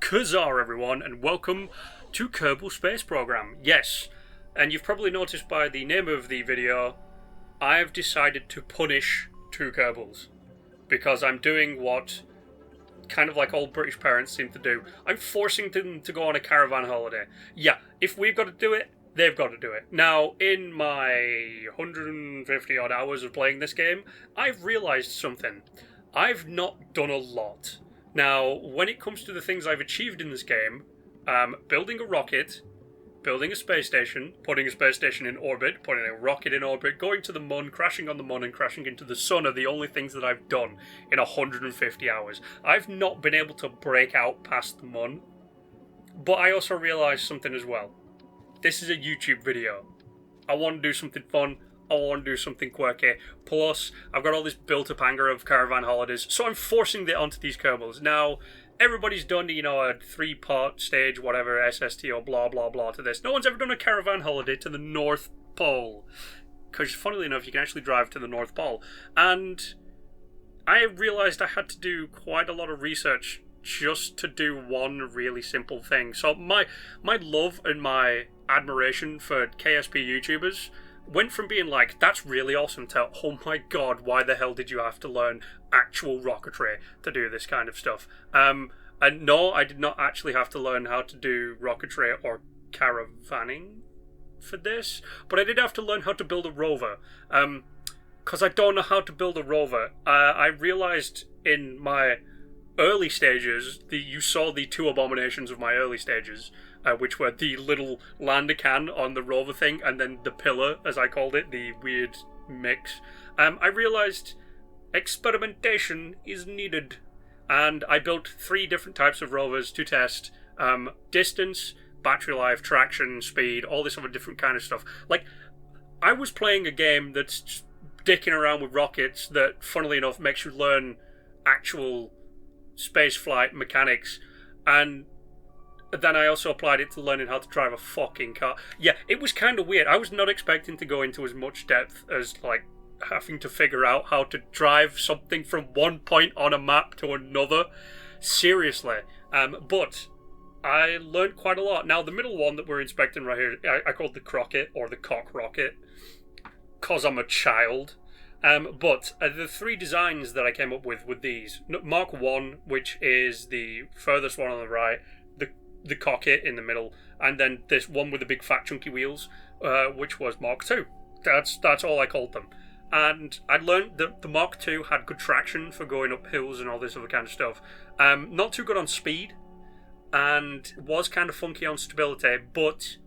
Kazar, everyone, and welcome to Kerbal Space Program. Yes, and you've probably noticed by the name of the video, I've decided to punish two Kerbals. Because I'm doing what kind of like all British parents seem to do. I'm forcing them to go on a caravan holiday. Yeah, if we've got to do it, they've got to do it. Now, in my 150 odd hours of playing this game, I've realised something. I've not done a lot. Now, when it comes to the things I've achieved in this game, building a rocket, building a space station, putting a space station in orbit, putting a rocket in orbit, going to the Mun, crashing on the Mun, and crashing into the Sun are the only things that I've done in 150 hours. I've not been able to break out past the Mun, but I also realised something as well. This is a YouTube video. I want to do something fun. I want to do something quirky. Plus, I've got all this built-up anger of caravan holidays, so I'm forcing it onto these Kerbals. Now, everybody's done, a 3-part stage, whatever, SST or blah, blah, blah to this. No one's ever done a caravan holiday to the North Pole. Because, funnily enough, you can actually drive to the North Pole. And I realised I had to do quite a lot of research just to do one really simple thing. So my love and my admiration for KSP YouTubers went from being like, that's really awesome, to, oh my god, why the hell did you have to learn actual rocketry to do this kind of stuff? And no, I did not actually have to learn how to do rocketry or caravanning for this, but I did have to learn how to build a rover. Because I don't know how to build a rover. I realised in my early stages, you saw the two abominations of my early stages, which were the little lander can on the rover thing, and then the pillar, as I called it, the weird mix. I realised experimentation is needed, and I built 3 different types of rovers to test distance, battery life, traction, speed, all this other different kind of stuff. Like, I was playing a game that's just dicking around with rockets that, funnily enough, makes you learn actual spaceflight mechanics, and then I also applied it to learning how to drive a fucking car. Yeah, it was kind of weird. I was not expecting to go into as much depth as, like, having to figure out how to drive something from one point on a map to another. Seriously. But I learned quite a lot. Now, the middle one that we're inspecting right here, I called the Crocket, or the Cock Rocket, because I'm a child. But the 3 designs that I came up with these. Mark 1, which is the furthest one on the right, the cockpit in the middle, and then this one with the big fat chunky wheels, which was Mark 2. That's all I called them. And I learned that the Mark 2 had good traction for going up hills and all this other kind of stuff. Not too good on speed, and was kind of funky on stability, but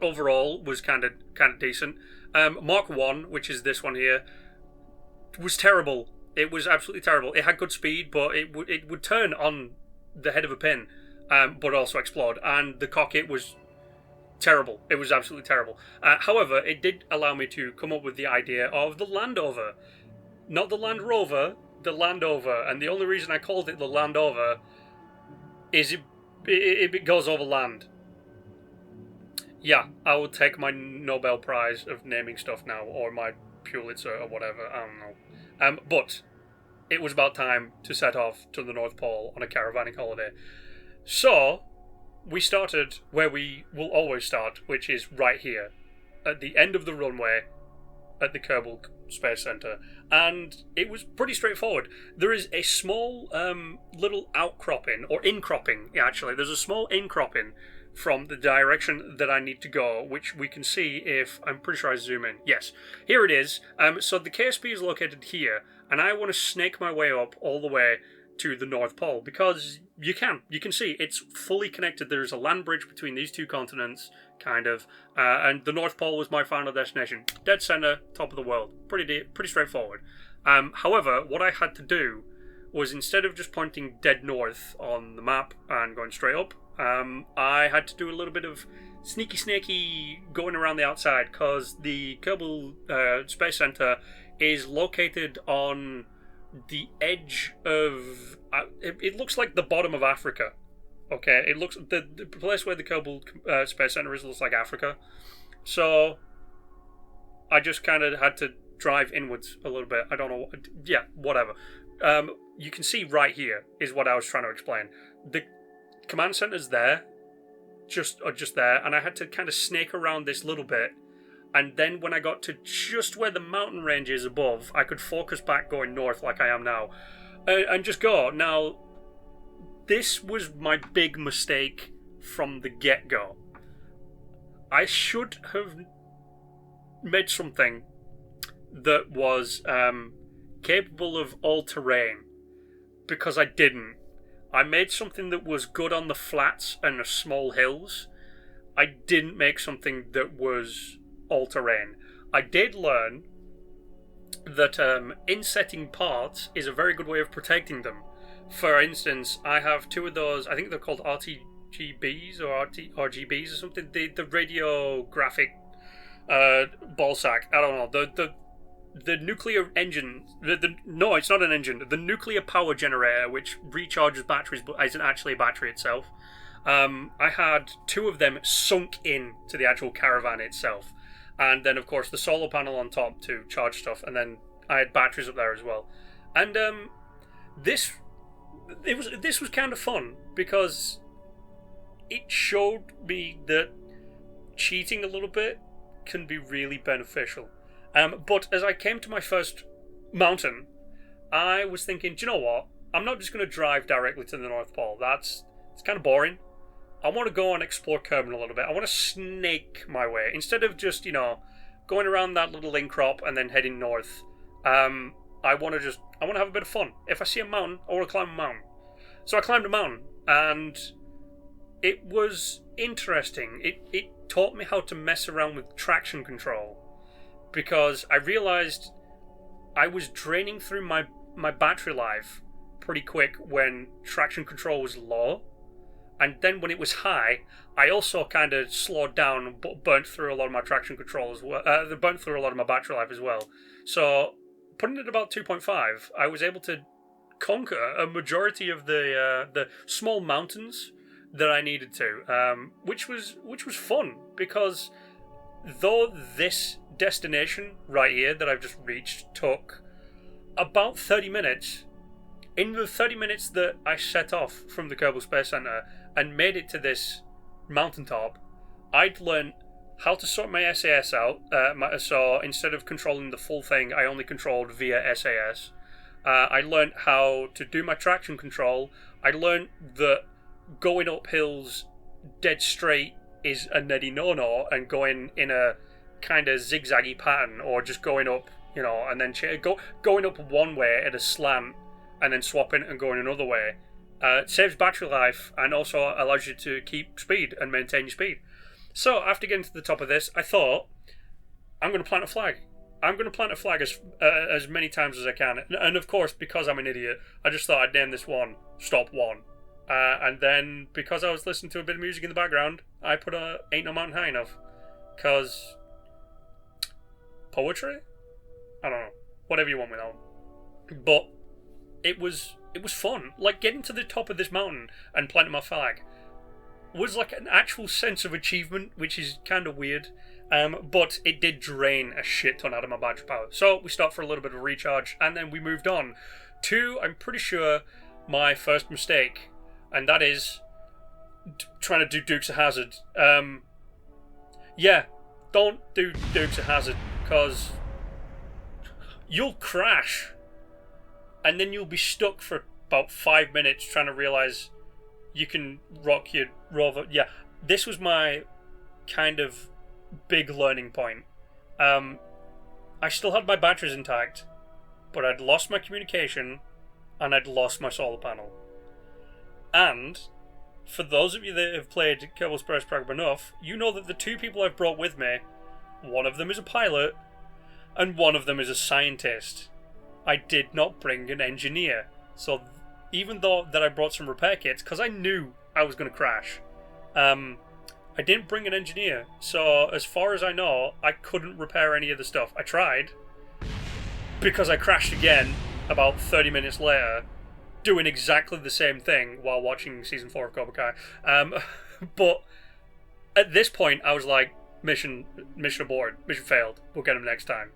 overall was kind of decent. Mark 1, which is this one here, was terrible. It was absolutely terrible. It had good speed, but it would turn on the head of a pin, but also explode. And the cockpit was terrible. It was absolutely terrible. However, it did allow me to come up with the idea of the Landover. Not the Land Rover, the Landover. And the only reason I called it the Landover is it goes over land. Yeah, I would take my Nobel Prize of naming stuff now, or my Pulitzer or whatever, I don't know. But it was about time to set off to the North Pole on a caravanning holiday. So, we started where we will always start, which is right here, at the end of the runway at the Kerbal Space Center. And it was pretty straightforward. There is a small little outcropping, or incropping, actually. There's a small incropping from the direction that I need to go, which we can see if, I'm pretty sure I zoom in. Yes, here it is. So the KSP is located here, and I want to snake my way up all the way to the North Pole, because you can see it's fully connected. There's a land bridge between these 2 continents, kind of, and the North Pole was my final destination. Dead center, top of the world. Pretty straightforward. However, what I had to do was, instead of just pointing dead north on the map and going straight up, I had to do a little bit of sneaky going around the outside, because the Kerbal Space Center is located on the edge of... it looks like the bottom of Africa. Okay, it looks... The place where the Kerbal Space Center is looks like Africa. So, I just kind of had to drive inwards a little bit. I don't know... Yeah, whatever. You can see right here is what I was trying to explain. The command center's there, just there, and I had to kind of snake around this little bit, and then when I got to just where the mountain range is above, I could focus back going north like I am now, and just go. Now, this was my big mistake from the get-go. I should have made something that was capable of all-terrain, because I didn't. I made something that was good on the flats and the small hills. I didn't make something that was all-terrain. I did learn that insetting parts is a very good way of protecting them. For instance, I have two of those, I think they're called RTGBs or RGBs or something, the radiographic ball sack, I don't know, the nuclear engine, no, it's not an engine, the nuclear power generator which recharges batteries but isn't actually a battery itself. I had two of them sunk in to the actual caravan itself, and then of course the solar panel on top to charge stuff, and then I had batteries up there as well. And this was kind of fun because it showed me that cheating a little bit can be really beneficial. But as I came to my first mountain, I was thinking, do you know what? I'm not just going to drive directly to the North Pole. It's kind of boring. I want to go and explore Kerbin a little bit. I want to snake my way. Instead of just, going around that little incrop and then heading north, I want to have a bit of fun. If I see a mountain, I want to climb a mountain. So I climbed a mountain, and it was interesting. It taught me how to mess around with traction control, because I realized I was draining through my battery life pretty quick when traction control was low, and then when it was high, I also kind of slowed down and burnt through a lot of my traction control as well. Burnt through a lot of my battery life as well. So putting it about 2.5, I was able to conquer a majority of the small mountains that I needed to, which was fun, because though this destination right here that I've just reached took about 30 minutes, in the 30 minutes that I set off from the Kerbal Space Center and made it to this mountaintop, I'd learned how to sort my SAS out. So instead of controlling the full thing, I only controlled via SAS. I learned how to do my traction control. I learned that going up hills dead straight is a nutty no-no, and going in a kind of zigzaggy pattern, or just going up, and then going up one way at a slant and then swapping and going another way, saves battery life and also allows you to keep speed and maintain your speed. So after getting to the top of this, I thought, I'm going to plant a flag. I'm going to plant a flag as many times as I can. And of course, because I'm an idiot, I just thought I'd name this one Stop 1. And then, because I was listening to a bit of music in the background, I put a Ain't No Mountain High Enough. Because poetry? I don't know. Whatever you want with that one. But it was fun. Like, getting to the top of this mountain and planting my flag was like an actual sense of achievement, which is kind of weird. But it did drain a shit ton out of my battery power. So we stopped for a little bit of a recharge, and then we moved on to, I'm pretty sure, my first mistake, and that is trying to do Dukes of Hazzard. Yeah, don't do Dukes of Hazzard, because you'll crash, and then you'll be stuck for about 5 minutes trying to realise you can rock your rover. Yeah, this was my kind of big learning point. I still had my batteries intact, but I'd lost my communication and I'd lost my solar panel. And for those of you that have played Kerbal Space Program enough, you know that the two people I've brought with me, one of them is a pilot and one of them is a scientist. I did not bring an engineer. So even though that I brought some repair kits, because I knew I was going to crash, I didn't bring an engineer. So as far as I know, I couldn't repair any of the stuff. I tried, because I crashed again about 30 minutes later, doing exactly the same thing while watching season 4 of Cobra Kai. But at this point, I was like, mission abort, mission failed, we'll get him next time.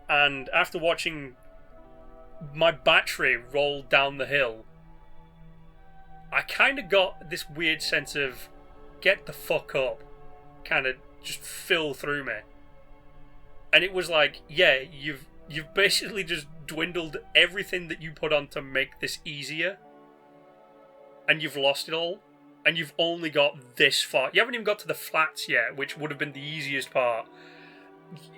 And after watching my battery roll down the hill I kind of got this weird sense of get the fuck up kind of just fill through me. And it was like, yeah, you've basically just dwindled everything that you put on to make this easier. And you've lost it all. And you've only got this far. You haven't even got to the flats yet, which would have been the easiest part.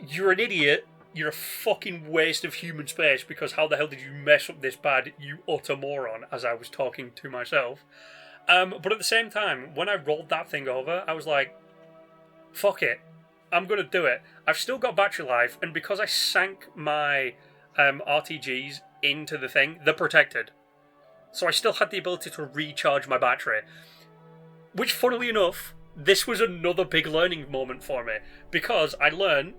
You're an idiot. You're a fucking waste of human space, because how the hell did you mess up this bad, you utter moron, as I was talking to myself. But at the same time, when I rolled that thing over, I was like, fuck it. I'm going to do it. I've still got battery life, and because I sank my RTGs into the thing, they're protected. So I still had the ability to recharge my battery. Which, funnily enough, this was another big learning moment for me, because I learned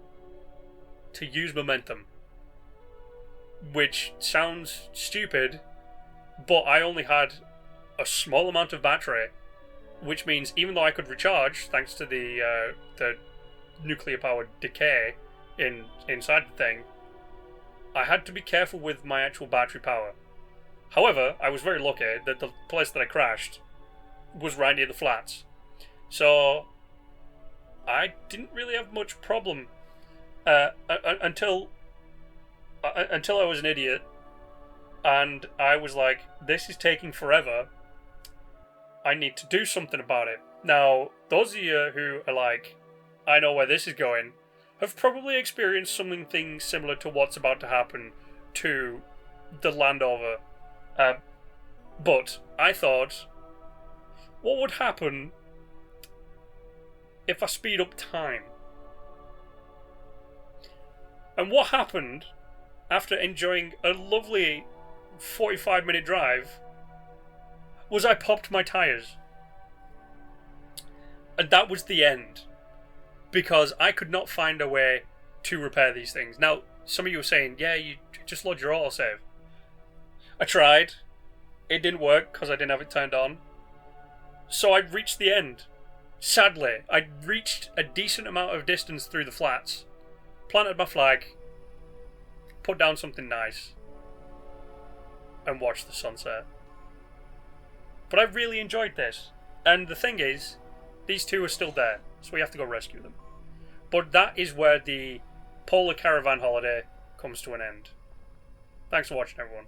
to use momentum. Which sounds stupid, but I only had a small amount of battery, which means even though I could recharge, thanks to the nuclear-powered decay inside the thing, I had to be careful with my actual battery power. However, I was very lucky that the place that I crashed was right near the flats. So I didn't really have much problem until I was an idiot, and I was like, this is taking forever. I need to do something about it. Now, those of you who are like, I know where this is going, have probably experienced something similar to what's about to happen to the Landover. But I thought, what would happen if I speed up time? And what happened after enjoying a lovely 45-minute drive was I popped my tyres. And that was the end. Because I could not find a way to repair these things. Now, some of you were saying, yeah, you just load your autosave. I tried. It didn't work because I didn't have it turned on. So I reached the end. Sadly, I reached a decent amount of distance through the flats, planted my flag, put down something nice, and watched the sunset. But I really enjoyed this. And the thing is, these two are still there, so we have to go rescue them. But that is where the Polar Caravan holiday comes to an end. Thanks for watching, everyone.